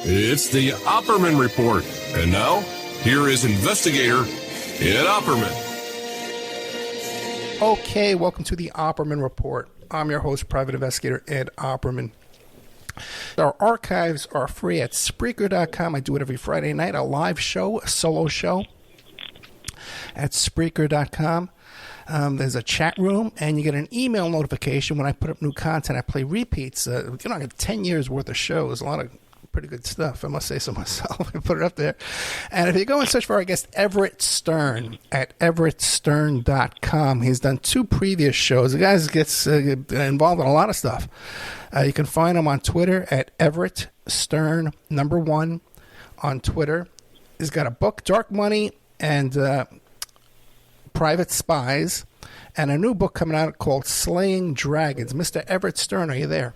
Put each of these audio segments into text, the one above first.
It's the Opperman Report. And now, here is investigator Ed Opperman. Okay, welcome to the Opperman Report. I'm your host, Private Investigator Ed Opperman. Our archives are free at Spreaker.com. I do it every Friday night, a live show, a solo show at Spreaker.com. There's a chat room, and you get an email notification when I put up new content. I play repeats. I have 10 years worth of shows, a lot of pretty good stuff, I must say so myself. I put it up there. And if you go and search for our guest, Everett Stern, at everettstern.com. He's done 2 previous shows. The guy gets involved in a lot of stuff. You can find him on Twitter at Everett Stern, #1 on Twitter. He's got a book, Dark Money and Private Spies, and a new book coming out called Slaying Dragons. Mr. Everett Stern, are you there?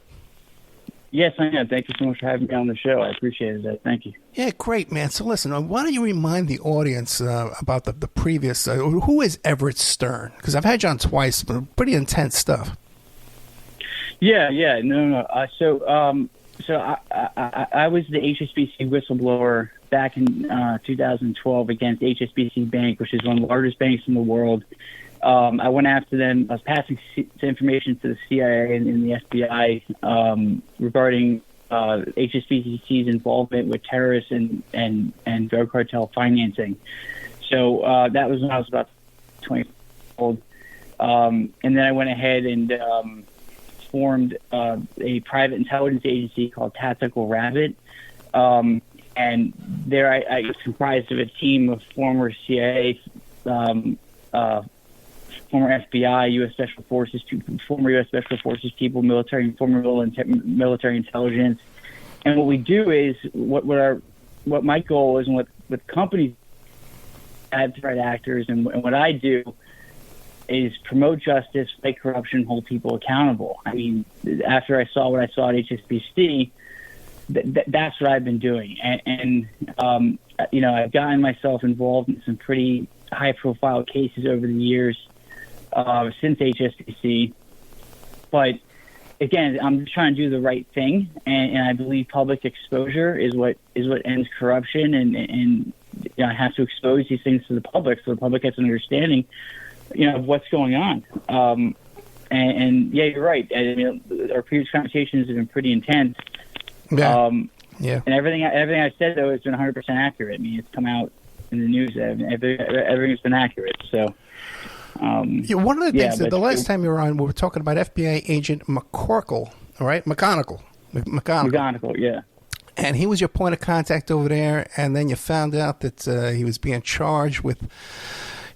Yes, I am. Thank you so much for having me on the show. I appreciate it. Thank you. Yeah, great, man. So listen, why don't you remind the audience about the previous, who is Everett Stern? Because I've had you on twice, but pretty intense stuff. Yeah. No. So I was the HSBC whistleblower back in 2012 against HSBC Bank, which is one of the largest banks in the world. I went after them. I was passing information to the CIA and the FBI regarding HSBC's involvement with terrorists and drug cartel financing. So that was when I was about 20 years old. And then I went ahead and formed a private intelligence agency called Tactical Rabbit. And there I was comprised of a team of former CIA, former FBI, U.S. Special Forces, former U.S. Special Forces people, military and former military intelligence. And what we do is what my goal is, and what companies add threat actors, and what I do is promote justice, fight corruption, hold people accountable. I mean, after I saw what I saw at HSBC, that's what I've been doing. And I've gotten myself involved in some pretty high-profile cases over the years since HSBC. But again, I'm just trying to do the right thing, and I believe public exposure is what ends corruption. And I have to expose these things to the public so the public gets an understanding, of what's going on. And yeah, you're right. Our previous conversations have been pretty intense. Yeah. And everything I said, though, has been 100% accurate. I mean, it's come out in the news. Everything's been accurate. So, one of the things that the last time you were on, we were talking about FBI agent McCorkle, all right? McGonigal, yeah. And he was your point of contact over there, and then you found out that he was being charged with,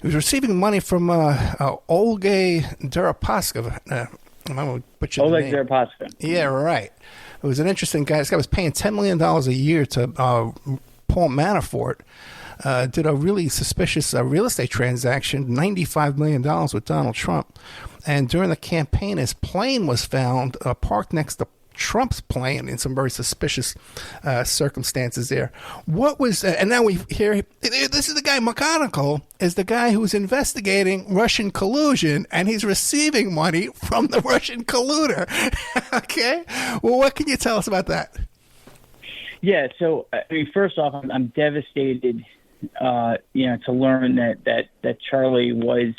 he was receiving money from Oleg Deripaska. Oleg Deripaska. Yeah, right. It was an interesting guy. This guy was paying $10 million a year to Paul Manafort. Did a really suspicious real estate transaction, $95 million with Donald Trump. And during the campaign, his plane was found parked next to Trump's plane in some very suspicious circumstances there. What was, and now we hear, this is the guy, McConnell, is the guy who's investigating Russian collusion, and he's receiving money from the Russian colluder. Okay? Well, what can you tell us about that? Yeah, so, first off, I'm devastated, to learn that Charlie was,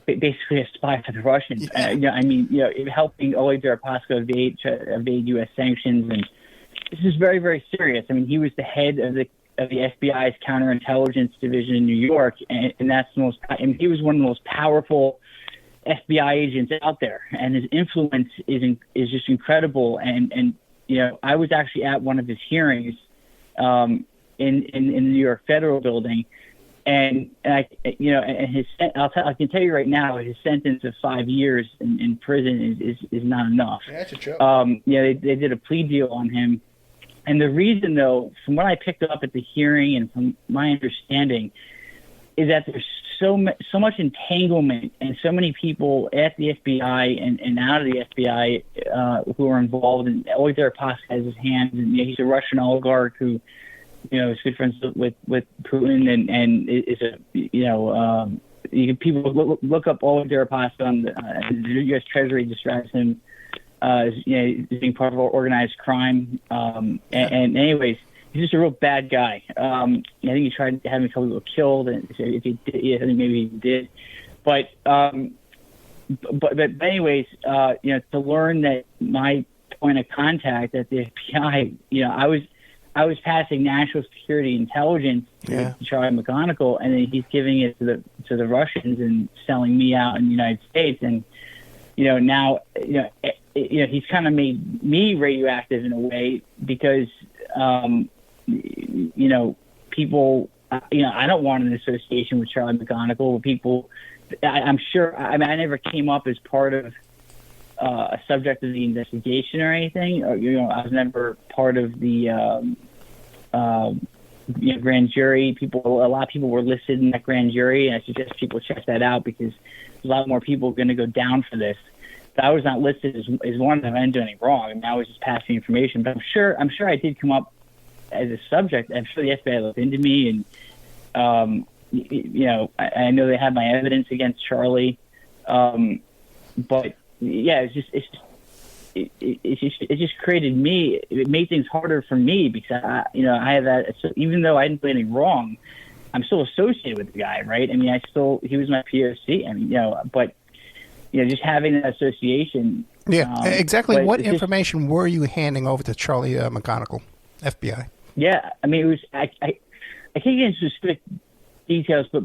basically a spy for the Russians. Helping Oleg Deripaska evade U.S. sanctions, and this is very, very serious. I mean, he was the head of the FBI's counterintelligence division in New York, and that's the most. I mean, he was one of the most powerful FBI agents out there, and his influence is just incredible. And I was actually at one of his hearings in the New York Federal Building. And I can tell you right now, his sentence of 5 years in prison is not enough. Yeah, that's a joke. They did a plea deal on him, and the reason, though, from what I picked up at the hearing and from my understanding, is that there's so much entanglement and so many people at the FBI and out of the FBI who are involved. And Oleg Deripaska has his hands, and he's a Russian oligarch who. Is good friends with Putin and is people look up Oleg Deripaska on the U.S. Treasury just tracks him being part of organized crime. And anyways, he's just a real bad guy. I think he tried to have a couple people killed, and if he did, I think maybe he did. But anyways, to learn that my point of contact at the FBI, I was passing national security intelligence to Charlie McGonigal, and then he's giving it to the Russians and selling me out in the United States. And now he's kind of made me radioactive in a way because people. I don't want an association with Charlie McGonigal. People, I'm sure. I never came up as part of a subject of the investigation or anything. Or, I was never part of the grand jury. A lot of people were listed in that grand jury, and I suggest people check that out because there's a lot more people going to go down for this. But I was not listed as one of them. I didn't do anything wrong. I mean, I was just passing information. But I'm sure I did come up as a subject. I'm sure the FBI looked into me, and I know they had my evidence against Charlie. But yeah, it just created me. It made things harder for me because I have that. So even though I didn't do anything wrong, I'm still associated with the guy, right? I mean, he was my POC. I mean, but just having that association. Yeah, exactly. What information were you handing over to Charlie McGonigal, FBI? Yeah, I mean, it was. I can't get into specific details, but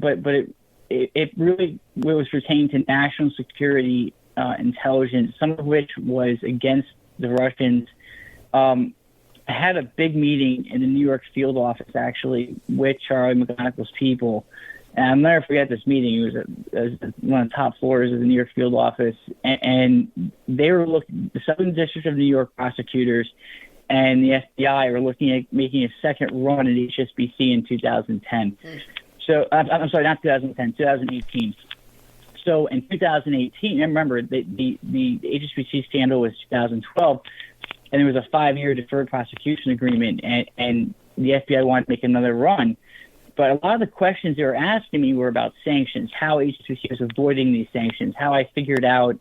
it really was pertaining to national security intelligence, some of which was against the Russians. I had a big meeting in the New York field office, actually, with Charlie McGonigal's people. And I'll never forget this meeting. It was one of the top floors of the New York field office. And they were the Southern District of New York prosecutors and the FBI were looking at making a second run at HSBC in 2010. So, I'm sorry, not 2010, 2018. So in 2018, I remember the HSBC scandal was 2012, and there was a 5-year deferred prosecution agreement, and the FBI wanted to make another run. But a lot of the questions they were asking me were about sanctions, how HSBC was avoiding these sanctions, how I figured out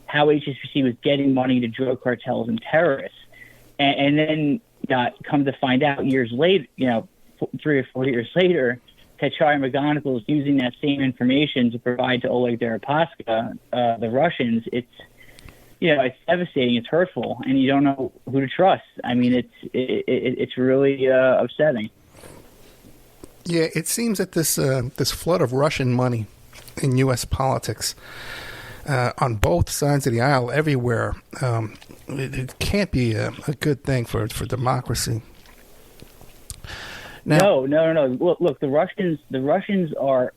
how HSBC was getting money to drug cartels and terrorists. And then come to find out years later, 3 or 4 years later, that Charlie McGonigal is using that same information to provide to Oleg Deripaska, the Russians. It's devastating. It's hurtful, and you don't know who to trust. I mean, it's really upsetting. Yeah, it seems that this flood of Russian money in U.S. politics on both sides of the aisle, everywhere, it can't be a good thing for democracy. Now, No. Look, the Russians are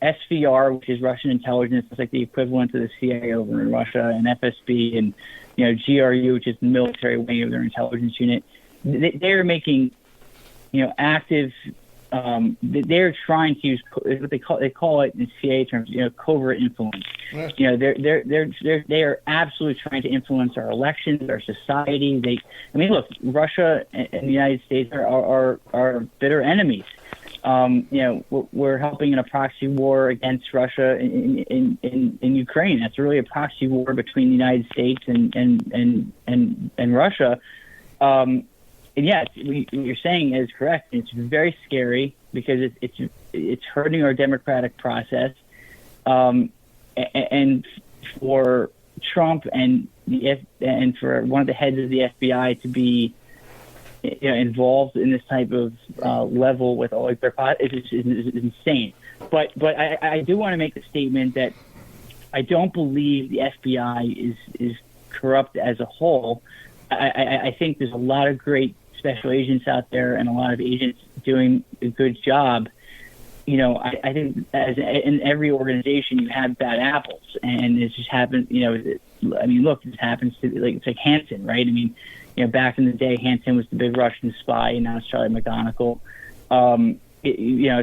SVR, which is Russian intelligence. It's like the equivalent of the CIA over in Russia, and FSB, and GRU, which is the military wing of their intelligence unit. They're making active. They're trying to use what they call it in CIA terms, covert influence. Yeah. They are absolutely trying to influence our elections, our society. Look, Russia and the United States are bitter enemies. We're helping in a proxy war against Russia in Ukraine. That's really a proxy war between the United States and Russia. And yeah, what you're saying is correct. It's very scary because it's hurting our democratic process. And for Trump and for one of the heads of the FBI to be involved in this type of level with Oleg Deripaska is insane. But I do want to make the statement that I don't believe the FBI is corrupt as a whole. I think there's a lot of great special agents out there and a lot of agents doing a good job. I think in every organization you have bad apples, and it just happens. Look, this happens to it's like Hansen, right? Back in the day, Hansen was the big Russian spy, and now it's Charlie McGonigal.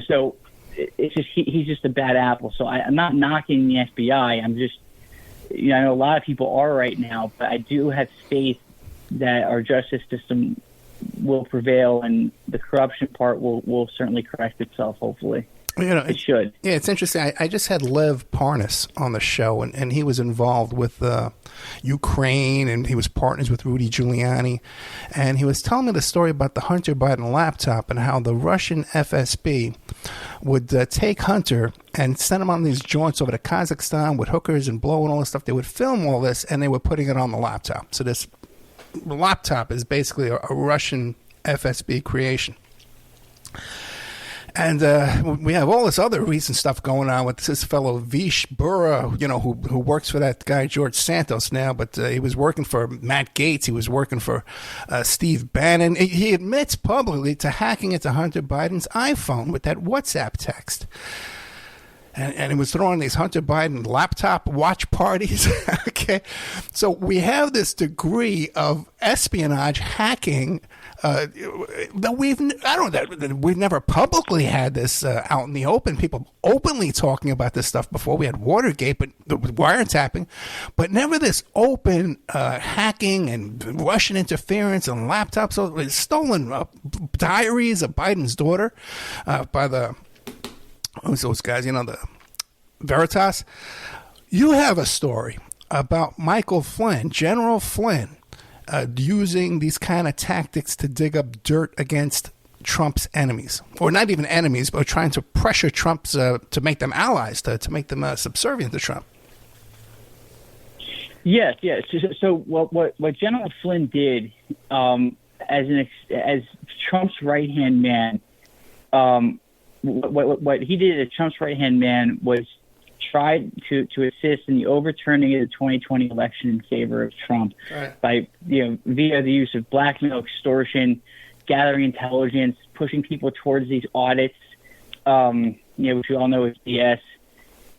So it's just he's just a bad apple. So I'm not knocking the FBI. I'm just, I know a lot of people are right now, but I do have faith that our justice system will prevail, and the corruption part will certainly correct itself, hopefully. It should. Yeah, it's interesting. I just had Lev Parnas on the show, and he was involved with Ukraine, and he was partners with Rudy Giuliani. And he was telling me the story about the Hunter Biden laptop and how the Russian FSB would take Hunter and send him on these jaunts over to Kazakhstan with hookers and blow and all this stuff. They would film all this, and they were putting it on the laptop. So this laptop is basically a Russian FSB creation. And we have all this other recent stuff going on with this fellow Vish Burra, who works for that guy George Santos now, but he was working for Matt Gaetz. He was working for Steve Bannon. He admits publicly to hacking into Hunter Biden's iPhone with that WhatsApp text. And he was throwing these Hunter Biden laptop watch parties. Okay. So we have this degree of espionage hacking that we've never publicly had this out in the open. People openly talking about this stuff before. We had Watergate, but wiretapping, but never this open hacking and Russian interference on laptops. So stolen diaries of Biden's daughter by the who's those guys? The Veritas. You have a story about Michael Flynn, General Flynn, using these kind of tactics to dig up dirt against Trump's enemies, or not even enemies, but trying to pressure Trump's to make them allies, to make them subservient to Trump. Yes. So what General Flynn did as Trump's right-hand man. What he did as Trump's right-hand man was try to assist in the overturning of the 2020 election in favor of Trump by via the use of blackmail, extortion, gathering intelligence, pushing people towards these audits, which we all know is BS.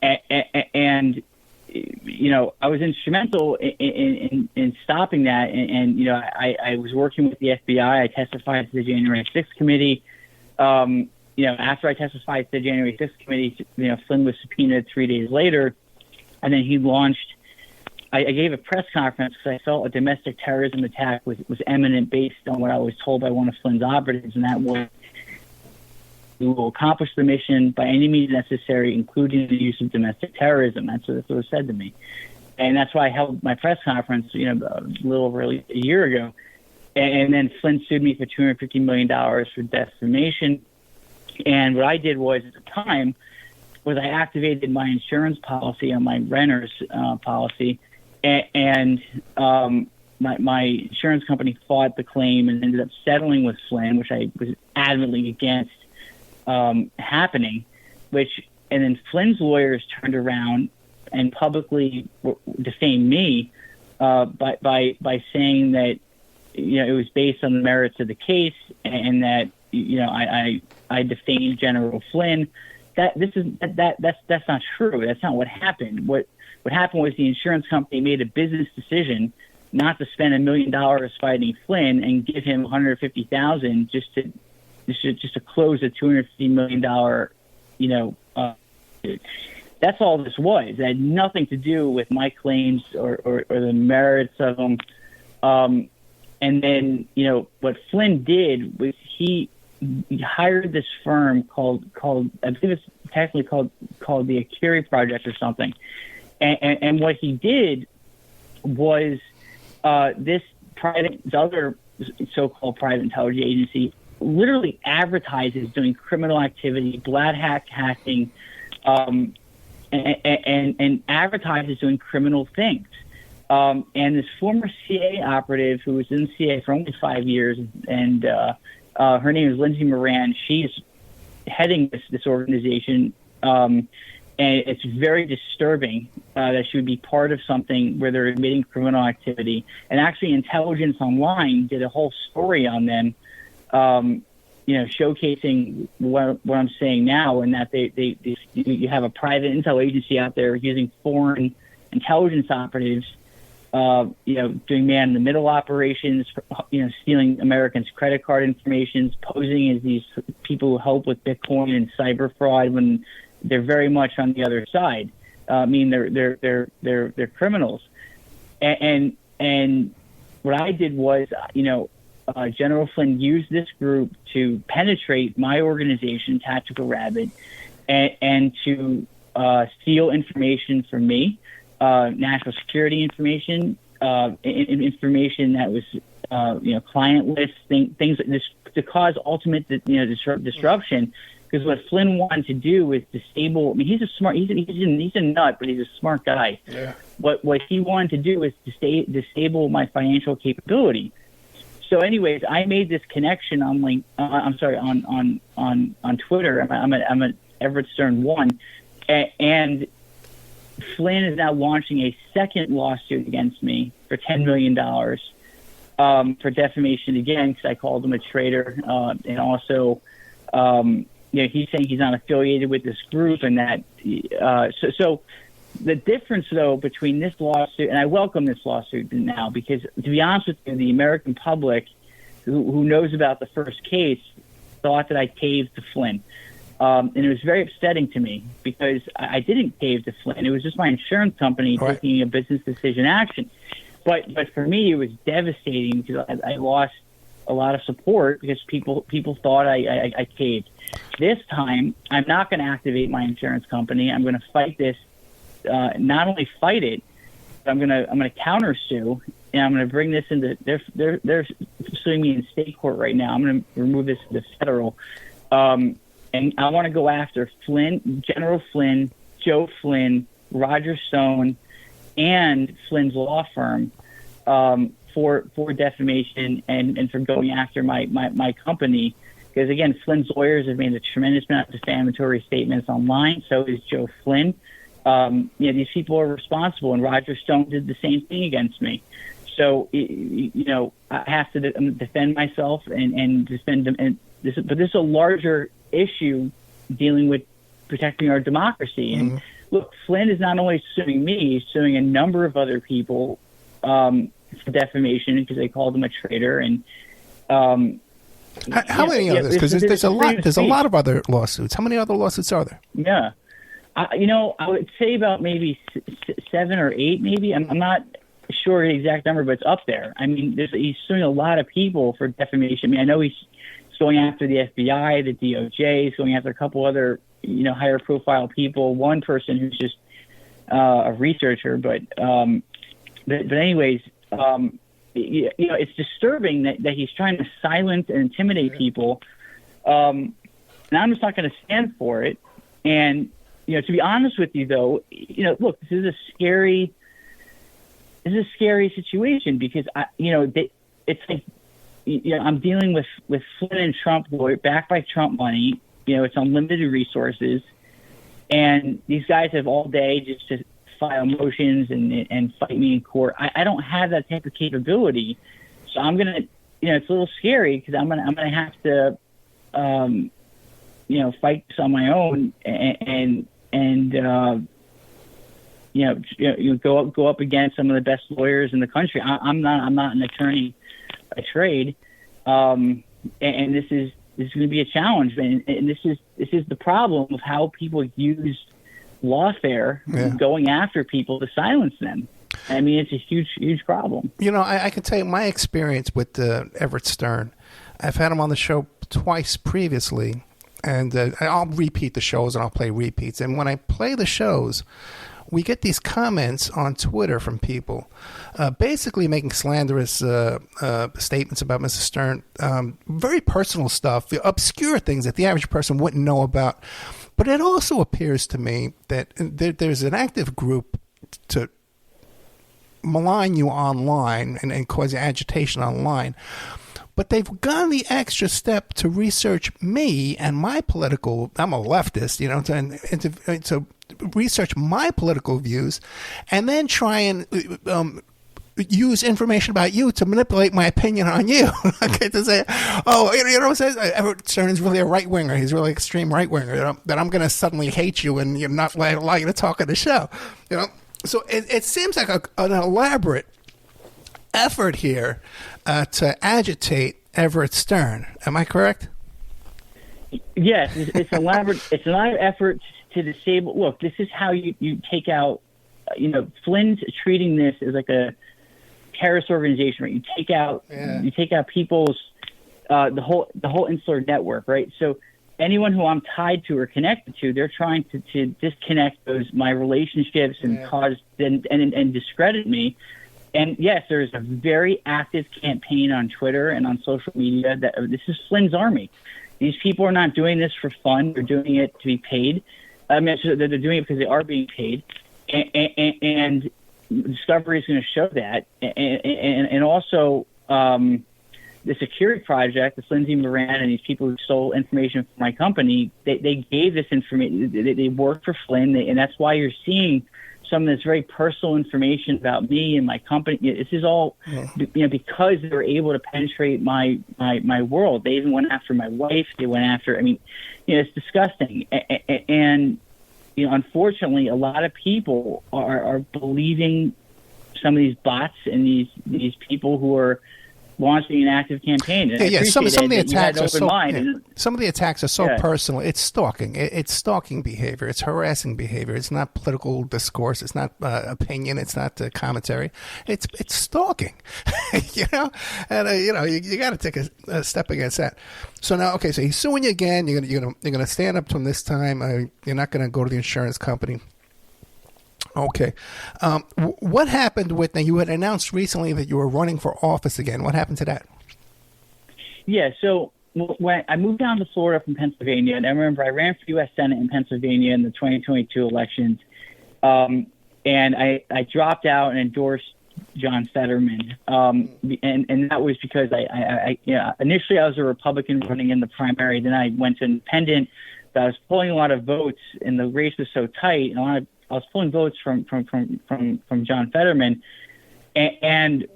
And I was instrumental in stopping that. And I was working with the FBI. I testified to the January 6th committee. After I testified to the January 6th committee, Flynn was subpoenaed 3 days later, and then he launched. I gave a press conference because I felt a domestic terrorism attack was imminent based on what I was told by one of Flynn's operatives, and that was we will accomplish the mission by any means necessary, including the use of domestic terrorism. That's what was said to me, and that's why I held my press conference, a little over a year ago, and then Flynn sued me for $250 million for defamation. And what I did was, at the time, was I activated my insurance policy on my renter's policy, and my insurance company fought the claim and ended up settling with Flynn, which I was adamantly against happening. And then Flynn's lawyers turned around and publicly defamed me by saying that it was based on the merits of the case and that I defamed General Flynn. That's not true. That's not what happened. What happened was the insurance company made a business decision not to spend $1 million fighting Flynn and give him $150,000 just to close a $250 million. That's all this was. It had nothing to do with my claims or the merits of them. And then what Flynn did was he hired this firm called I believe it's technically called the Akiri Project or something, and what he did was this other so-called private intelligence agency literally advertises doing criminal activity, black hacking, and advertises doing criminal things. And this former CIA operative who was in the CIA for only 5 years, and her name is Lindsay Moran. She's heading this organization, and it's very disturbing that she would be part of something where they're admitting criminal activity. And actually, Intelligence Online did a whole story on them, showcasing what I'm saying now, and that you have a private intel agency out there using foreign intelligence operatives. Doing man-in-the-middle operations, stealing Americans' credit card information, posing as these people who help with Bitcoin and cyber fraud when they're very much on the other side. They're criminals. And what I did was, General Flynn used this group to penetrate my organization, Tactical Rabbit, and to steal information from me, national security information, information that was client lists, things like this, to cause ultimate disruption. Because what Flynn wanted to do was disable. I mean, he's a nut, but he's a smart guy. Yeah. What he wanted to do was to disable my financial capability. So, anyways, I made this connection on on Twitter. I'm at Everett Stern 1, and Flynn is now launching a second lawsuit against me for $10 million for defamation again, because I called him a traitor, and also. He's saying he's not affiliated with this group, and that. So the difference, though, between this lawsuit, and I welcome this lawsuit now, because to be honest with you, the American public, who knows about the first case, thought that I caved to Flynn, and it was very upsetting to me because I didn't cave to Flynn. It was just my insurance company taking a business decision action. But for me, it was devastating because I lost a lot of support because people thought I caved. This time, I'm not going to activate my insurance company. I'm going to fight this. Not only fight it, but I'm going to countersue, and I'm going to bring this into. They're suing me in state court right now. I'm going to remove this to federal, and I want to go after Flynn, General Flynn, Joe Flynn, Roger Stone, and Flynn's law firm. For defamation and for going after my company. Because, again, Flynn's lawyers have made a tremendous amount of defamatory statements online. So is Joe Flynn. These people are responsible, and Roger Stone did the same thing against me. So, I have to defend myself and defend them. But this is a larger issue dealing with protecting our democracy. And, look, Flynn is not only suing me, he's suing a number of other people for defamation because they called him a traitor. And how many others? Because there's a lot. There's a lot of other lawsuits. How many other lawsuits are there? Yeah, I would say about maybe 7 or 8. Maybe I'm not sure the exact number, but it's up there. I mean, he's suing a lot of people for defamation. I mean, I know he's going after the FBI, the DOJ. He's going after a couple other higher profile people. One person who's just a researcher, but anyways. It's disturbing that he's trying to silence and intimidate people, and I'm just not going to stand for it. And to be honest with you, though, look, this is a scary situation because it's like I'm dealing with Flynn and Trump, backed by Trump money. It's unlimited resources, and these guys have all day just to file motions and fight me in court. I don't have that type of capability, so I'm gonna, it's a little scary because I'm gonna have to, fight this on my own and go up against some of the best lawyers in the country. I'm not an attorney by trade, and this is going to be a challenge, and this is the problem of how people use lawfare, going after people to silence them. I mean, it's a huge problem. I can tell you my experience with Everett Stern. I've had him on the show twice previously, and I'll repeat the shows and I'll play repeats. And when I play the shows, we get these comments on Twitter from people basically making slanderous statements about Mr. Stern, very personal stuff, obscure things that the average person wouldn't know about. But it also appears to me that there's an active group to malign you online and cause agitation online. But they've gone the extra step to research me and my political. I'm a leftist, to research my political views, and then try and use information about you to manipulate my opinion on you. Okay, to say, what says Everett Stern is really a right winger. He's really extreme right winger. That I'm going to suddenly hate you and not allow you to talk on the show. So it seems like an elaborate effort here to agitate Everett Stern. Am I correct? Yes, it's elaborate. It's an elaborate effort to disable. Look, this is how you take out. Flynn's treating this as like a terrorist organization, right? You take out people's the whole insular network, right? So anyone who I'm tied to or connected to, they're trying to disconnect my relationships and cause and discredit me. And yes, there's a very active campaign on Twitter and on social media that this is Flynn's army. These people are not doing this for fun; they're doing it to be paid. I mean, they're doing it because they are being paid, and Discovery is going to show that, and also. The security project, this Lindsey Moran and these people who stole information from my company, they gave this information. They worked for Flynn, and that's why you're seeing some of this very personal information about me and my company. This is all, because they were able to penetrate my world. They even went after my wife. They went after. I mean, it's disgusting. And unfortunately, a lot of people are believing some of these bots and these people who are launching an active campaign. And some of the attacks are so. Some of the attacks are so personal. It's stalking. It's stalking behavior. It's harassing behavior. It's not political discourse. It's not opinion. It's not commentary. It's stalking. And you got to take a step against that. So now, okay, so he's suing you again. You're gonna stand up to him this time. You're not gonna go to the insurance company. Okay. What happened with, now you had announced recently that you were running for office again. What happened to that? Yeah, so when I moved down to Florida from Pennsylvania, and I remember I ran for U.S. Senate in Pennsylvania in the 2022 elections, and I dropped out and endorsed John Fetterman, and that was because initially I was a Republican running in the primary, then I went to independent, but I was pulling a lot of votes, and the race was so tight, and I was pulling votes from John Fetterman, and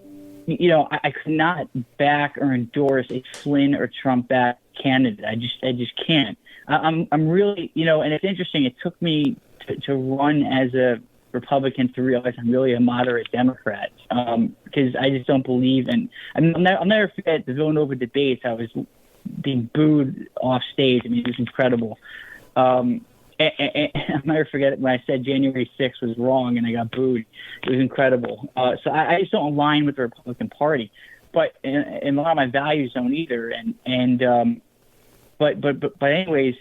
I could not back or endorse a Flynn or Trump backed candidate. I just can't. I'm really, and it's interesting. It took me to run as a Republican to realize I'm really a moderate Democrat, because I just don't believe in. I'll never forget the Villanova debates. I was being booed off stage. I mean, it was incredible. And I'll never forget it when I said January 6th was wrong and I got booed. It was incredible. So I just don't align with the Republican Party, but and a lot of my values don't either. But anyways,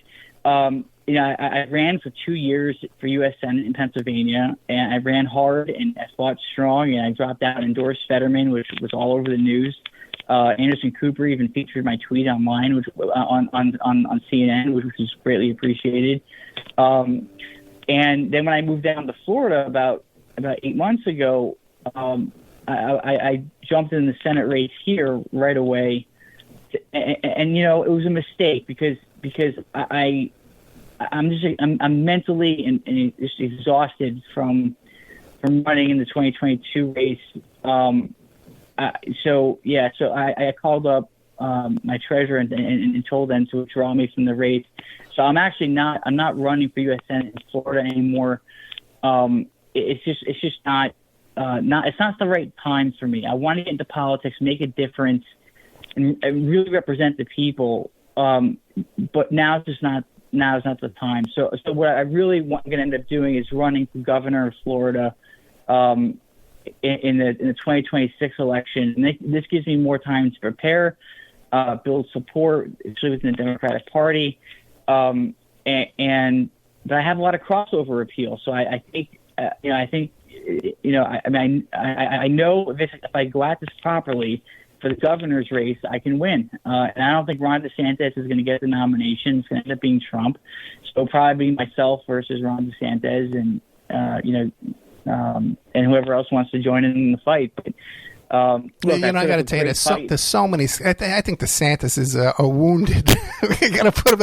I ran for 2 years for U.S. Senate in Pennsylvania, and I ran hard and I fought strong, and I dropped out and endorsed Fetterman, which was all over the news. Anderson Cooper even featured my tweet online, which on CNN, which was greatly appreciated. And then when I moved down to Florida about 8 months ago, I jumped in the Senate race here right away, and it was a mistake because I'm mentally and just exhausted from running in the 2022 race. So I called up my treasurer and told them to withdraw me from the race. So I'm not running for U.S. Senate in Florida anymore. It's just not the right time for me. I want to get into politics, make a difference, and really represent the people. But now is not the time. So what I really going to end up doing is running for governor of Florida. In the 2026 election, and this gives me more time to prepare, build support, especially within the Democratic Party, but I have a lot of crossover appeal. So I think I know if I go at this properly for the governor's race, I can win. And I don't think Ron DeSantis is going to get the nomination. It's going to end up being Trump. So it'll probably be myself versus Ron DeSantis, and and whoever else wants to join in the fight. But look, I got to tell you, there's so many. I think DeSantis is a wounded. You got to put him,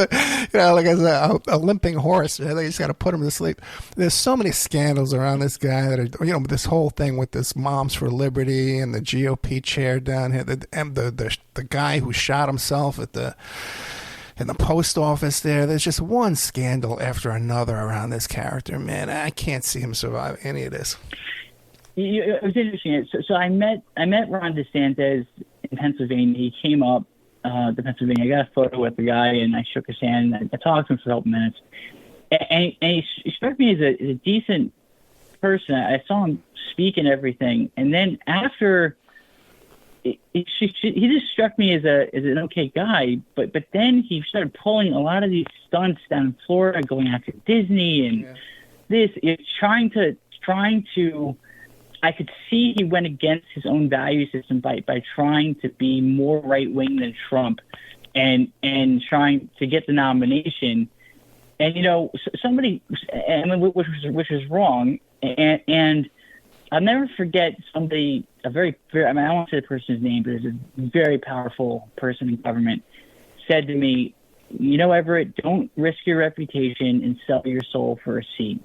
like as a limping horse. You just got to put him to sleep. There's so many scandals around this guy that are, this whole thing with this Moms for Liberty and the GOP chair down here, the guy who shot himself in the post office there. There's just one scandal after another around this character, man. I can't see him survive any of this. It was interesting. So I met Ron DeSantis in Pennsylvania. He came up to Pennsylvania. I got a photo with the guy, and I shook his hand. I talked to him for a couple minutes. And he struck me as a decent person. I saw him speak and everything. And then after he just struck me as an okay guy, but then he started pulling a lot of these stunts down in Florida, going after Disney and trying to. I could see he went against his own value system by trying to be more right wing than Trump, and trying to get the nomination. And somebody, which was wrong, and I'll never forget somebody, I won't say the person's name, but it's a very powerful person in government, said to me, Everett, don't risk your reputation and sell your soul for a seat.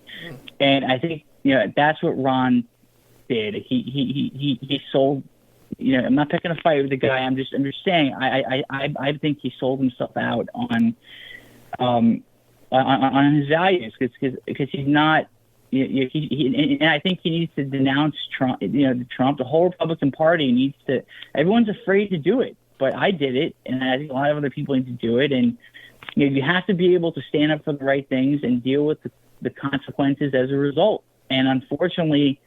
And I think, that's what Ron did. He sold, I'm not picking a fight with the guy. I'm just saying, I think he sold himself out on his values because he's not, and I think he needs to denounce Trump. The whole Republican Party needs to. Everyone's afraid to do it, but I did it, and I think a lot of other people need to do it. And you have to be able to stand up for the right things and deal with the consequences as a result. And unfortunately,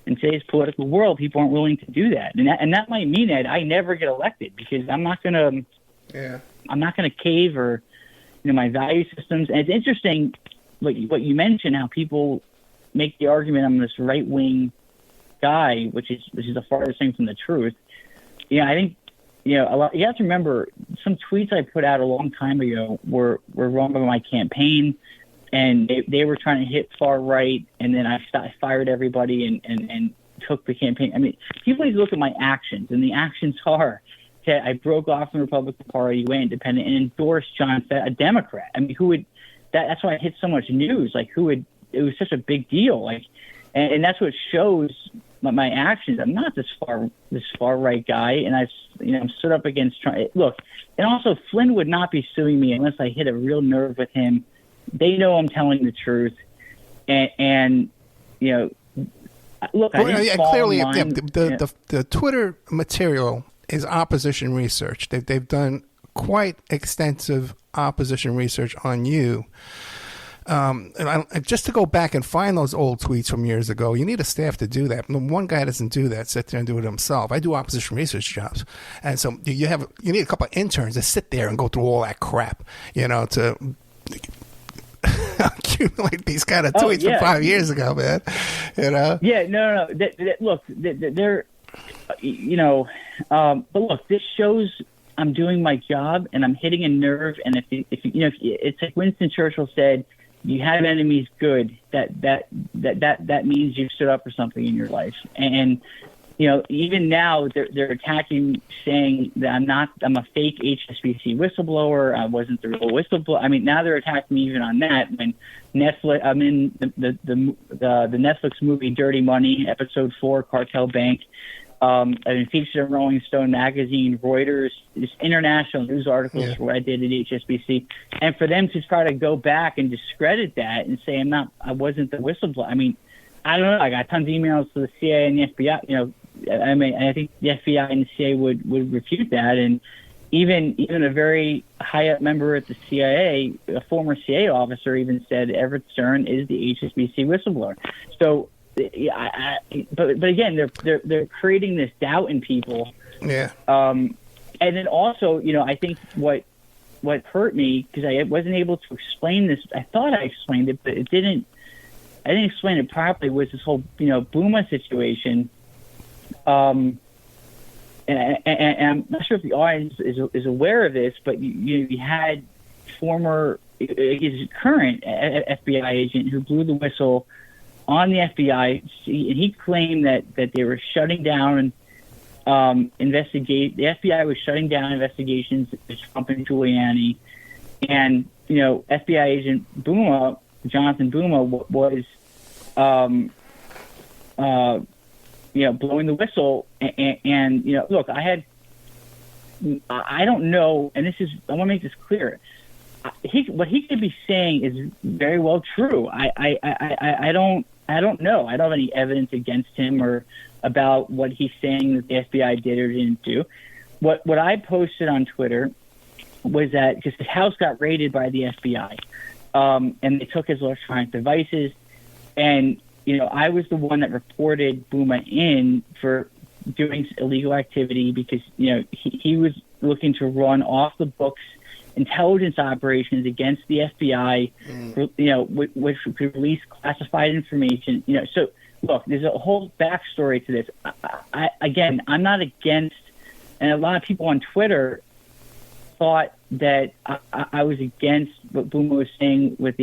in today's political world, people aren't willing to do that. And that might mean that I never get elected because I'm not gonna cave or my value systems. And it's interesting what you mentioned, how people make the argument I'm this right wing guy, which is the farthest thing from the truth. I think you have to remember some tweets I put out a long time ago were wrong by my campaign, and they were trying to hit far right, and then I fired everybody and took the campaign. I mean, people need to look at my actions, and the actions are that I broke off from the Republican Party, went independent, and endorsed John Fett, a Democrat. I mean, who would? That's why I hit so much news. Like, who would? It was such a big deal. Like, and that's what shows my actions. I'm not this far right guy, and I'm stood up against Trump. Look, and also Flynn would not be suing me unless I hit a real nerve with him. They know I'm telling the truth, and look, clearly, the Twitter material is opposition research. They've done quite extensive opposition research on you. And just to go back and find those old tweets from years ago, you need a staff to do that. One guy doesn't do that, sit there and do it himself. I do opposition research jobs. And so you need a couple of interns to sit there and go through all that crap, to accumulate these kind of tweets from 5 years ago, man. Yeah, no. Look, they're, but look, this shows I'm doing my job and I'm hitting a nerve. And if it's like Winston Churchill said, you have enemies, good. That means you've stood up for something in your life. And even now they're attacking, saying that I'm a fake HSBC whistleblower. I wasn't the real whistleblower. I mean, now they're attacking me even on that. When Netflix, I'm in the Netflix movie Dirty Money, episode 4, Cartel Bank. I've been featured in Rolling Stone magazine, Reuters, just international news articles for what I did at HSBC, and for them to try to go back and discredit that and say I wasn't the whistleblower. I mean, I don't know. I got tons of emails to the CIA and the FBI. I think the FBI and the CIA would refute that, and even a very high up member at the CIA, a former CIA officer, even said Everett Stern is the HSBC whistleblower. So. But again, they're creating this doubt in people. Yeah. And then also, I think what hurt me, because I wasn't able to explain this. I thought I explained it, but I didn't explain it properly. Was this whole Booma situation? And I'm not sure if the audience is aware of this, but you had his current FBI agent who blew the whistle on the FBI, and he claimed that they were shutting down the FBI was shutting down investigations of Trump and Giuliani, and FBI agent Booma, Jonathan Booma, was blowing the whistle, and look, I don't know, and I want to make this clear. What he could be saying is very well true. I don't know. I don't have any evidence against him or about what he's saying that the FBI did or didn't do. What I posted on Twitter was that because his house got raided by the FBI, and they took his electronic devices, and I was the one that reported Booma in for doing illegal activity because, he was looking to run off the books intelligence operations against the FBI, which could release classified information. So look, there's a whole backstory to this. I'm not against, and a lot of people on Twitter thought that I was against what Boomer was saying with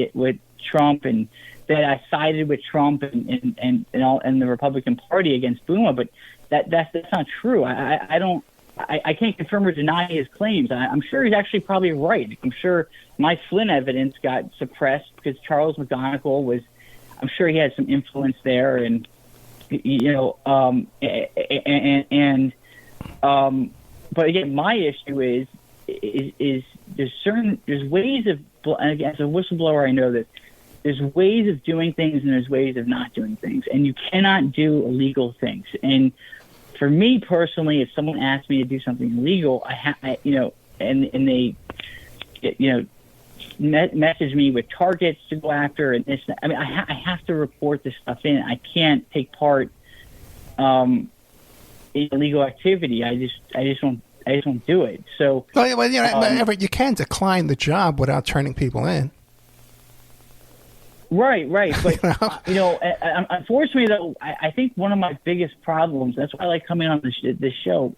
Trump, and that I sided with Trump and the Republican Party against Boomer, but that's not true. I can't confirm or deny his claims. I'm sure he's actually probably right. I'm sure my Flynn evidence got suppressed because Charles McGonigal was. I'm sure he had some influence there, and but again, my issue is there's ways of, and as a whistleblower, I know that there's ways of doing things and there's ways of not doing things, and you cannot do illegal things. And for me personally, if someone asks me to do something illegal, and they, message me with targets to go after, and this, I have to report this stuff in. I can't take part in illegal activity. I just won't do it. So, Everett, you can decline the job without turning people in. Right. But, unfortunately, though, I think one of my biggest problems, that's why I like coming on this show,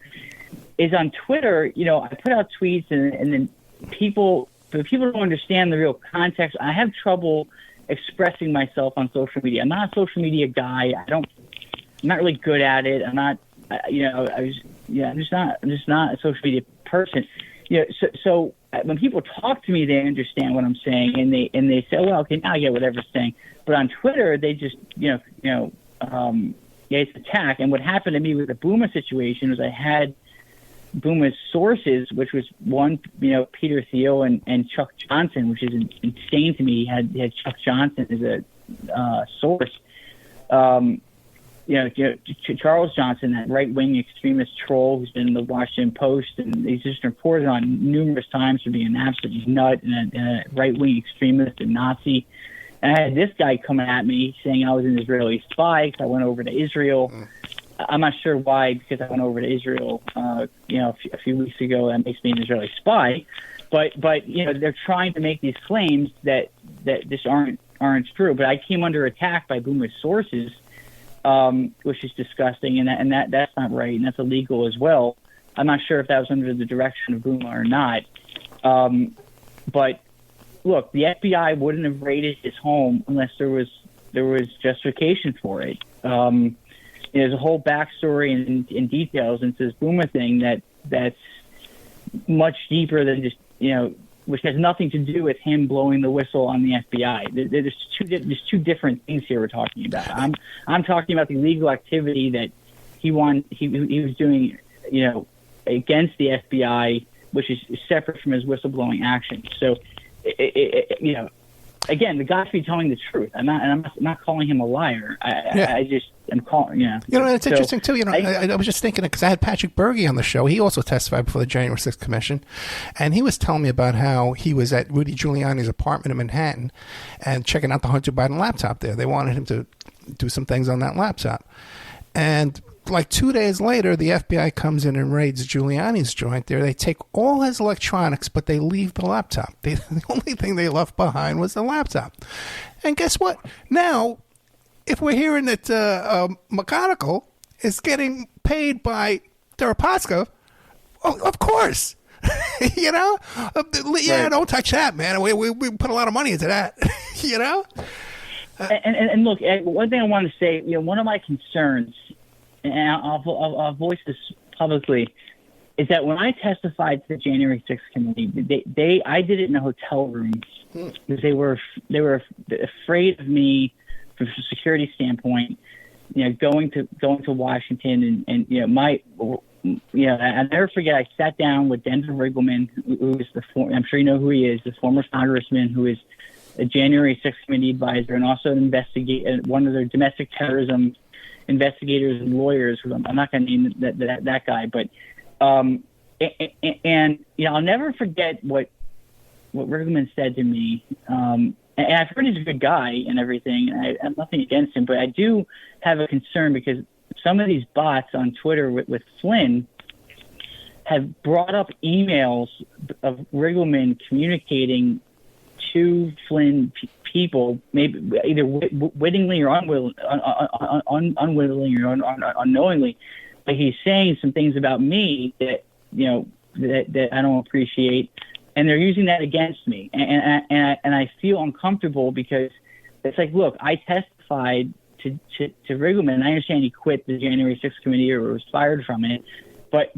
is on Twitter. I put out tweets and then people don't understand the real context. I have trouble expressing myself on social media. I'm not a social media guy. I'm not really good at it. I'm not, I'm just not a social media person. So when people talk to me, they understand what I'm saying, and they say, well, okay, now I get what Everett's saying. But on Twitter, they just, it's attack. And what happened to me with the Boomer situation was I had Boomer's sources, which was one, Peter Thiel and Chuck Johnson, which is insane to me. He had Chuck Johnson as a source. Charles Johnson, that right-wing extremist troll who's been in the Washington Post, and he's just reported on numerous times for being an absolute nut and a right-wing extremist and Nazi. And I had this guy coming at me saying I was an Israeli spy because I went over to Israel. I'm not sure why, because I went over to Israel, a few weeks ago. That makes me an Israeli spy. But they're trying to make these claims that just aren't true. But I came under attack by Boomer's sources, which is disgusting, and that's not right, and that's illegal as well. I'm not sure if that was under the direction of Boomer or not. But look, the FBI wouldn't have raided his home unless there was justification for it. There's a whole backstory and details into this Boomer thing that's much deeper than just which has nothing to do with him blowing the whistle on the FBI. There's two different things here we're talking about. I'm talking about the illegal activity that he was doing, against the FBI, which is separate from his whistleblowing action. So, again, the guy should be telling the truth. I'm not calling him a liar. I'm calling. It's interesting too. I was just thinking because I had Patrick Berge on the show. He also testified before the January 6th Commission, and he was telling me about how he was at Rudy Giuliani's apartment in Manhattan and checking out the Hunter Biden laptop there. They wanted him to do some things on that laptop, and like 2 days later, the FBI comes in and raids Giuliani's joint there. They take all his electronics, but they leave the laptop. The only thing they left behind was the laptop. And guess what? Now, if we're hearing that McGonigal is getting paid by Deripaska, of course. Right. Don't touch that, man. We put a lot of money into that, And look, Ed, one thing I want to say, one of my concerns, and I'll voice this publicly, is that when I testified to the January 6th committee, I did it in a hotel room because they were afraid of me from a security standpoint. Going to Washington and I'll never forget. I sat down with Denver Riggleman, who is I'm sure you know who he is, the former congressman who is a January 6th committee advisor and also one of their domestic terrorism investigators and lawyers. Who I'm not going to name that guy, but I'll never forget what Riggleman said to me. And I've heard he's a good guy and everything. And I have nothing against him, but I do have a concern because some of these bots on Twitter with Flynn have brought up emails of Riggleman communicating to Flynn people, maybe either wittingly or unwittingly or unknowingly, but he's saying some things about me that that I don't appreciate, and they're using that against me, and I feel uncomfortable because it's like, look, I testified to Riggleman, and I understand he quit the January 6th committee or was fired from it, but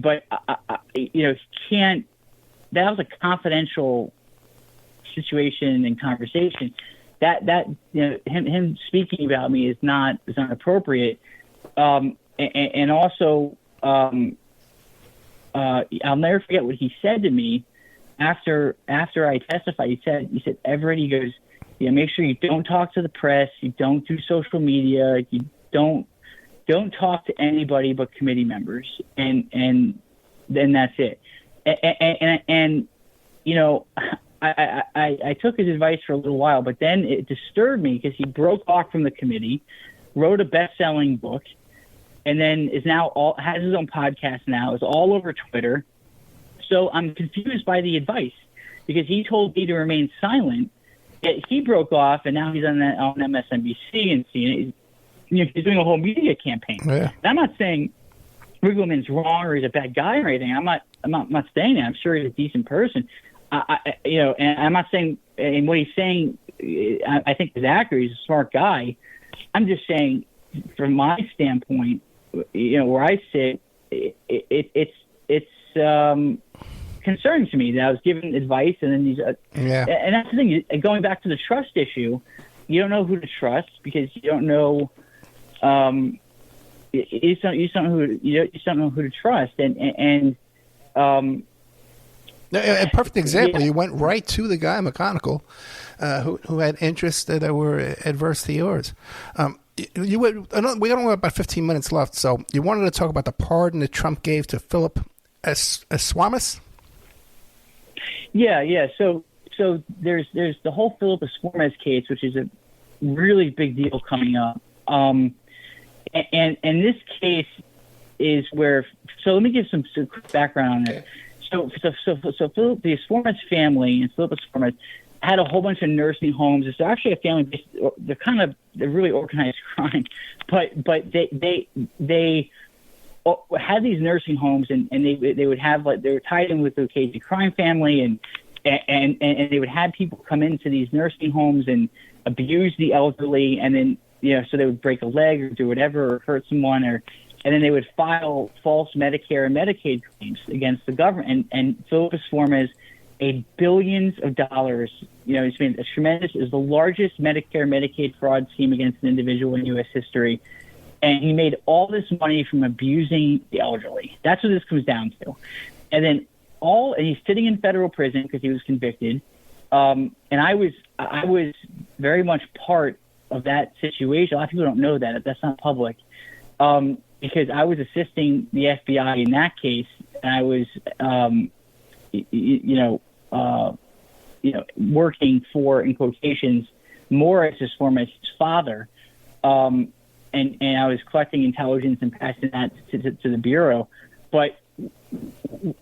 can't. That was a confidential situation and conversation. That him speaking about me is not appropriate. And also, I'll never forget what he said to me after I testified. He said, Everett, he goes, make sure you don't talk to the press, you don't do social media, you don't talk to anybody but committee members, and then that's it. And I took his advice for a little while, but then it disturbed me because he broke off from the committee, wrote a best-selling book, and then has his own podcast now. Is all over Twitter. So I'm confused by the advice because he told me to remain silent. Yet he broke off, and now he's on MSNBC and CNN. He's doing a whole media campaign. Yeah. And I'm not saying Riggleman's wrong or he's a bad guy or anything. I'm not saying that. I'm sure he's a decent person. And I'm not saying, and what he's saying, I think is accurate. He's a smart guy. I'm just saying, from my standpoint, where I sit, it's concerning to me that I was given advice, and then these. And that's the thing. Going back to the trust issue, you don't know who to trust because you don't know. You don't know who to trust, and. A perfect example. You went right to the guy, McConnell, who had interests that were adverse to yours. We only have about 15 minutes left, so you wanted to talk about the pardon that Trump gave to Philip Esquamas? Yeah. So there's the whole Philip Esquamas case, which is a really big deal coming up. And this case is where. So let me give some quick background on it. So Philip, the Esquamas family and Philip Esquamas had a whole bunch of nursing homes. It's actually a family based. They're really organized crime, but they had these nursing homes and they would have they were tied in with the Casey crime family and they would have people come into these nursing homes and abuse the elderly, and then so they would break a leg or do whatever or hurt someone and then they would file false Medicare and Medicaid claims against the government. And Philip Esquamas made billions of dollars. It's been tremendous. It was the largest Medicare and Medicaid fraud scheme against an individual in U.S. history. And he made all this money from abusing the elderly. That's what this comes down to. And then and he's sitting in federal prison because he was convicted. And I was very much part of that situation. A lot of people don't know that. That's not public. Because I was assisting the FBI in that case, and I was, working for, in quotations, Morris Esquamas' father, and I was collecting intelligence and passing that to the bureau. And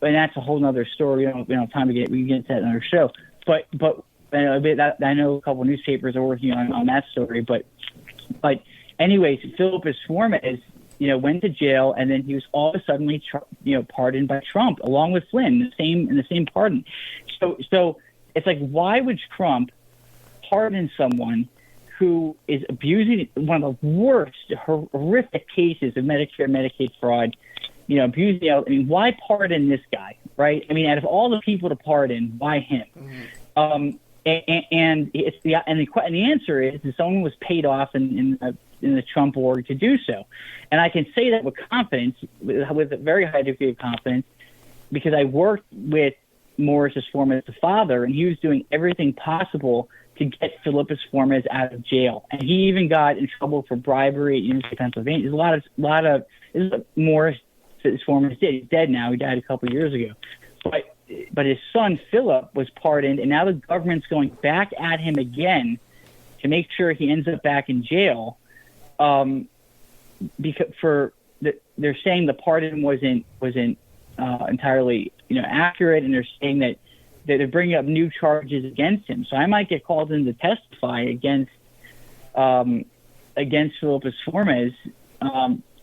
that's a whole other story. We don't have time to we can get to that in another show. But I know a couple of newspapers are working on that story. But anyways, Philip Esquamas went to jail, and then he was all of a sudden, pardoned by Trump, along with Flynn, in the same pardon. So it's like, why would Trump pardon someone who is abusing one of the worst, horrific cases of Medicare and Medicaid fraud? Abusing the why pardon this guy, right? Out of all the people to pardon, why him? Mm-hmm. And the answer is that someone was paid off in the Trump org to do so. And I can say that with confidence, with a very high degree of confidence, because I worked with Morris Esquamas, the father, and he was doing everything possible to get Philip Esquamas out of jail. And he even got in trouble for bribery at University of Pennsylvania. There's a lot of this is what Morris Esquamas did. He's dead now. He died a couple of years ago. But his son Philip was pardoned, and now the government's going back at him again to make sure he ends up back in jail. because they're saying the pardon wasn't entirely accurate, and they're saying that they're bringing up new charges against him. So I might get called in to testify against Philippus Formes.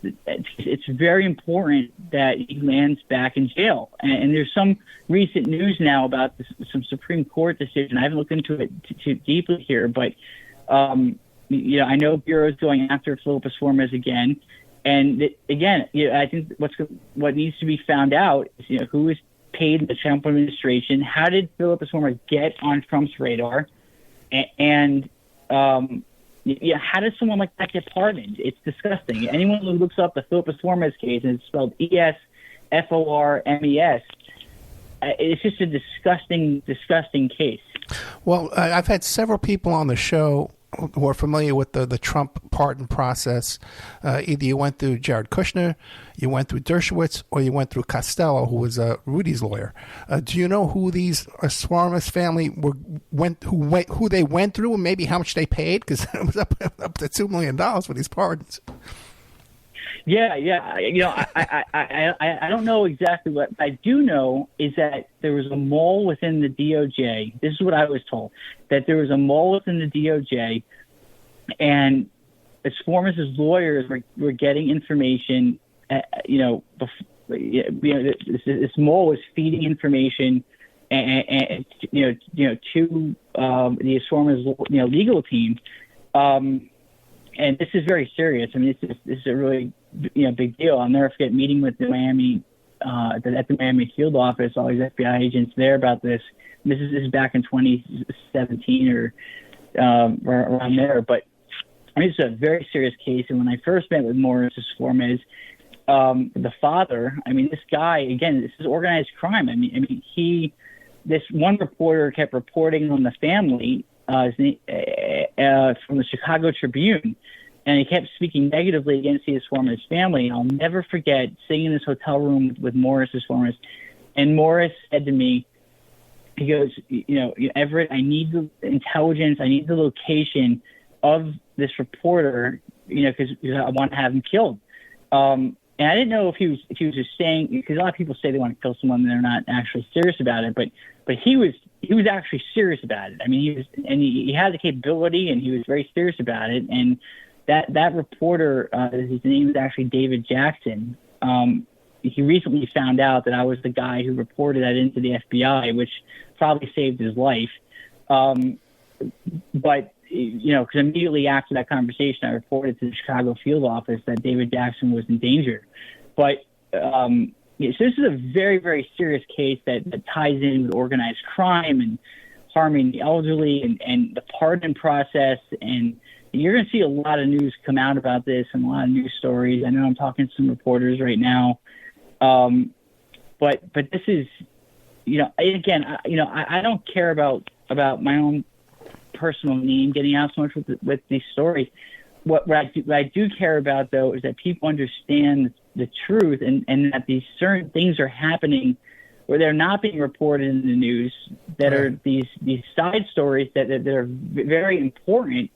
It's very important that he lands back in jail. And there's some recent news now about some Supreme Court decision. I haven't looked into it too deeply here, but I know Bureau is going after Philippus Formes again. And again, I think what needs to be found out is who is paid the Trump administration. How did Philippus Formes get on Trump's radar? And how does someone like that get pardoned? It's disgusting. Anyone who looks up the Philippus Formes case, and it's spelled ESFORMES, it's just a disgusting, disgusting case. Well, I've had several people on the show who are familiar with the Trump pardon process. Either you went through Jared Kushner, you went through Dershowitz, or you went through Costello, who was Rudy's lawyer. Do you know who these Formes family who they went through, and maybe how much they paid? Because it was up to $2 million for these pardons. Yeah. I don't know exactly what I do know is that there was a mole within the DOJ. This is what I was told, that there was a mole within the DOJ, and as Formes' lawyers were getting information. This mole was feeding information, and to the Formes legal team. And this is very serious. I mean, this is a really big deal. I'll never forget meeting with the Miami at the Miami field office, all these FBI agents there about this. This is back in 2017 or around there. But I mean, it's a very serious case. And when I first met with Morris Formes, the father, I mean, this guy, again, this is organized crime. I mean, this one reporter kept reporting on the family from the Chicago Tribune, and he kept speaking negatively against the Formes family. And I'll never forget sitting in this hotel room with Morris Formes, and Morris said to me, he goes, Everett, I need the intelligence, I need the location of this reporter, because I want to have him killed. And I didn't know if he was just saying, because a lot of people say they want to kill someone and they're not actually serious about it, but he was actually serious about it. I mean, he had the capability, and he was very serious about it. And that reporter, his name is actually David Jackson. He recently found out that I was the guy who reported that into the FBI, which probably saved his life. But because immediately after that conversation, I reported to the Chicago field office that David Jackson was in danger. But so this is a very, very serious case that ties in with organized crime and harming the elderly and the pardon process. And you're going to see a lot of news come out about this and a lot of news stories. I know I'm talking to some reporters right now. But this is, again, I don't care about my own personal name getting out so much with these stories. What I do care about, though, is that people understand the truth and that these certain things are happening where they're not being reported in the news, that are these side stories that are very important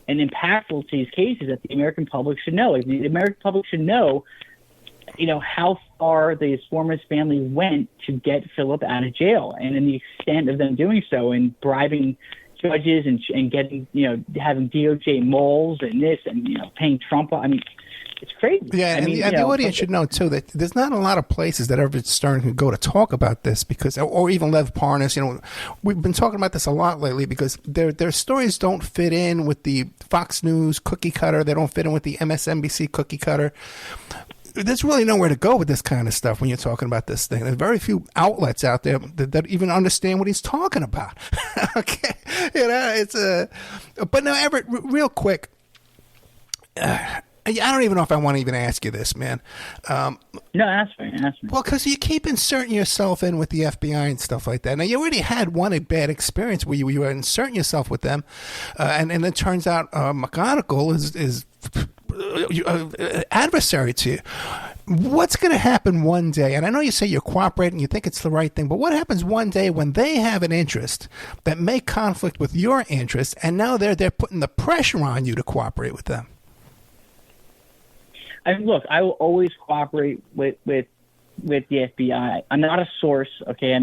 and impactful to these cases that the American public should know. Like, the American public should know, how far the Formes family went to get Philip out of jail, and in the extent of them doing so and bribing judges and getting, having DOJ moles and this and, paying Trump. I mean, it's crazy. Yeah, the audience should know, too, that there's not a lot of places that Everett Stern can go to talk about this, because, or even Lev Parnas. We've been talking about this a lot lately because their stories don't fit in with the Fox News cookie cutter. They don't fit in with the MSNBC cookie cutter. There's really nowhere to go with this kind of stuff when you're talking about this thing. There's very few outlets out there that even understand what he's talking about. Okay, but now, Everett, real quick, I don't even know if I want to even ask you this, man. No, ask me. Well, because you keep inserting yourself in with the FBI and stuff like that. Now, you already had one bad experience where you were inserting yourself with them, and it turns out McGonigal is adversary to you. What's going to happen one day? And I know you say you're cooperating, you think it's the right thing, but what happens one day when they have an interest that may conflict with your interest, and now they're putting the pressure on you to cooperate with them? look, I will always cooperate with the FBI. I'm not a source, okay? I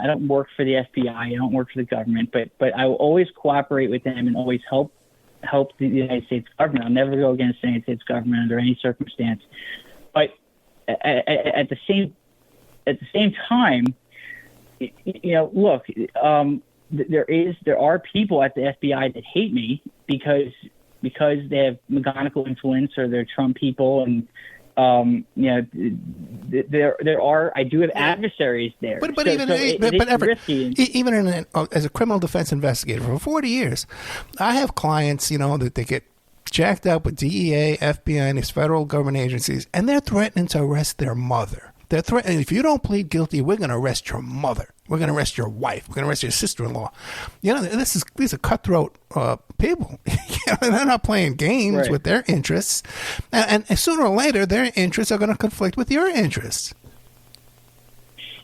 don't work for the FBI. I don't work for the government, but I will always cooperate with them and always help the United States government. I'll never go against the United States government under any circumstance. But at the same time, look, there are people at the FBI that hate me because they have McGonigal influence or they're Trump people, and I do have adversaries there. But Everett, even as a criminal defense investigator for 40 years, I have clients, that they get jacked up with DEA, FBI, and these federal government agencies, and they're threatening to arrest their mother. They're threatening, if you don't plead guilty, we're going to arrest your mother. We're going to arrest your wife. We're going to arrest your sister-in-law. These are cutthroat people. They're not playing games with their interests. And sooner or later, their interests are going to conflict with your interests.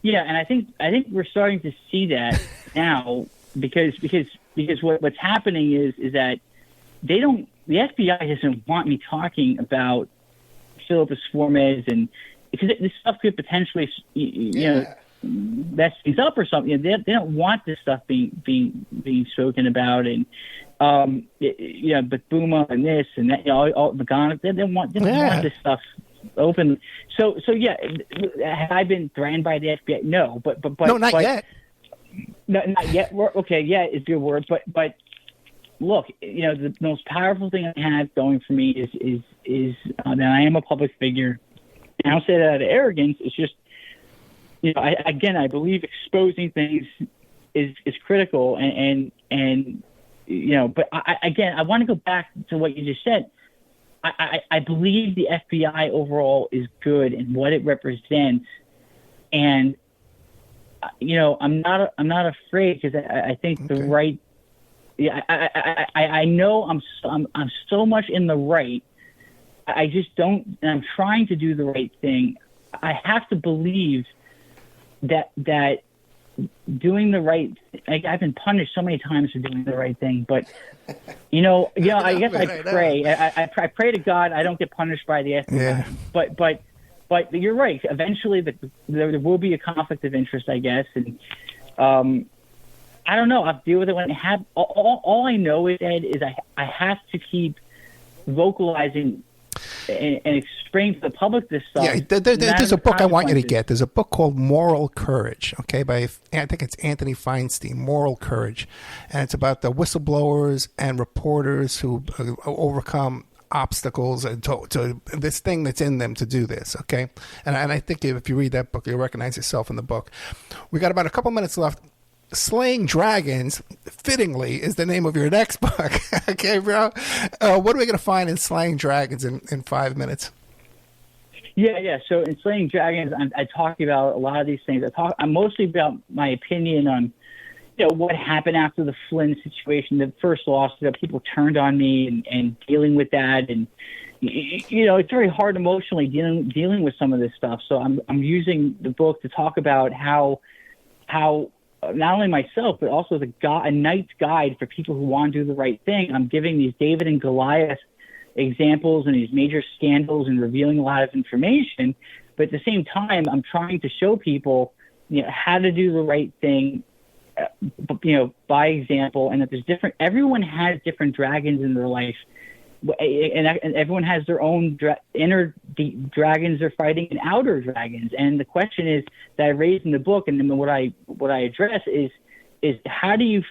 Yeah, and I think we're starting to see that now because what's happening is that the FBI doesn't want me talking about Philip Esformez, and because this stuff could potentially, mess things up or something. They don't want this stuff being spoken about, and but Buma and this and that, all McGonigal, they don't want this stuff open. So yeah, have I been threatened by the FBI? No, but no, not yet. No, not yet. Okay, yeah, is your word, but look, the most powerful thing I have going for me is that I am a public figure. And I don't say that out of arrogance. It's just, I believe exposing things is critical, and but I want to go back to what you just said. I believe the FBI overall is good in what it represents, and I'm not afraid, because I think the right. Yeah, I know I'm so much in the right. I just don't, and I'm trying to do the right thing. I have to believe that doing the right. I've been punished so many times for doing the right thing, but I guess I pray. I pray to God I don't get punished by the FBI. Yeah. But you're right. Eventually, there will be a conflict of interest, I guess, and I don't know. I'll deal with it when it happens. All I know is, Ed, is I have to keep vocalizing and explain to the public this stuff. Yeah, there's a book I want you to get. There's a book called Moral Courage, by I think it's Anthony Feinstein, Moral Courage. And it's about the whistleblowers and reporters who overcome obstacles and to this thing that's in them to do this, okay? And I think if you read that book, you'll recognize yourself in the book. We got about a couple minutes left. Slaying Dragons, fittingly, is the name of your next book. Okay, bro? What are we going to find in Slaying Dragons in 5 minutes? Yeah. So in Slaying Dragons, I talk about a lot of these things. I'm mostly about my opinion on, what happened after the Flynn situation, the first lawsuit. People turned on me and dealing with that, and it's very hard emotionally dealing with some of this stuff. So I'm using the book to talk about how not only myself, but also a knight's guide for people who want to do the right thing. I'm giving these David and Goliath examples and these major scandals and revealing a lot of information. But at the same time, I'm trying to show people, how to do the right thing, by example, and that everyone has different dragons in their life. And everyone has their own inner dragons they're fighting and outer dragons. And the question is that I raised in the book, and then what I address is how to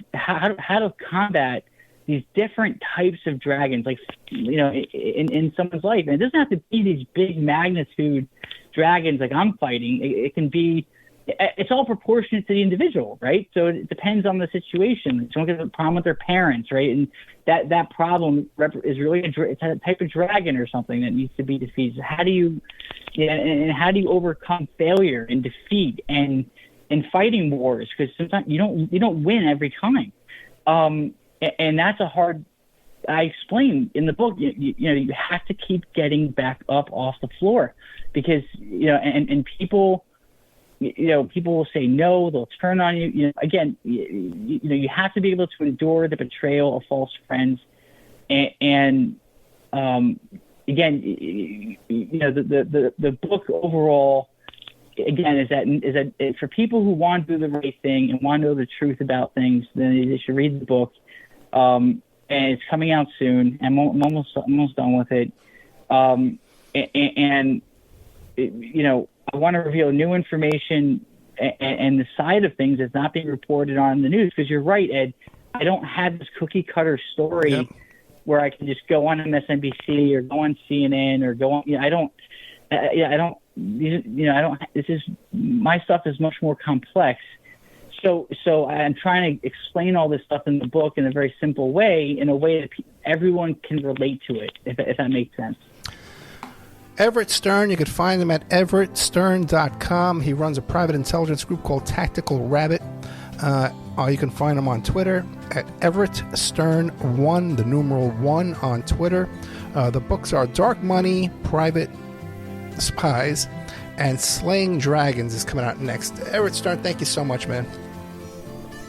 combat these different types of dragons, like in someone's life. And it doesn't have to be these big magnitude dragons like I'm fighting. It can be. It's all proportionate to the individual, right? So it depends on the situation. Someone has a problem with their parents, right? And that problem is really it's a type of dragon or something that needs to be defeated. So how do you overcome failure and defeat and in fighting wars? Because sometimes you don't win every time, and that's a hard. I explain in the book. You have to keep getting back up off the floor, because and people. People will say no, they'll turn on you. Again, you have to be able to endure the betrayal of false friends, and again, the book overall, again, is that for people who want to do the right thing and want to know the truth about things, then they should read the book. And it's coming out soon. I'm almost done with it. I want to reveal new information and the side of things that's not being reported on the news. Because you're right, Ed. I don't have this cookie cutter story where I can just go on MSNBC or go on CNN or go on. I don't. This is, my stuff is much more complex. So I'm trying to explain all this stuff in the book in a very simple way, in a way that everyone can relate to it, if that makes sense. Everett Stern, you can find him at everettstern.com. He runs a private intelligence group called Tactical Rabbit. You can find him on Twitter at Everett Stern 1, the numeral 1 on Twitter. The books are Dark Money, Private Spies, and Slaying Dragons is coming out next. Everett Stern, thank you so much, man.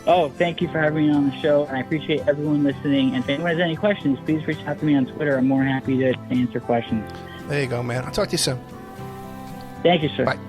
Oh, thank you for having me on the show, and I appreciate everyone listening. And if anyone has any questions, please reach out to me on Twitter. I'm more than happy to answer questions. There you go, man. I'll talk to you soon. Thank you, sir. Bye.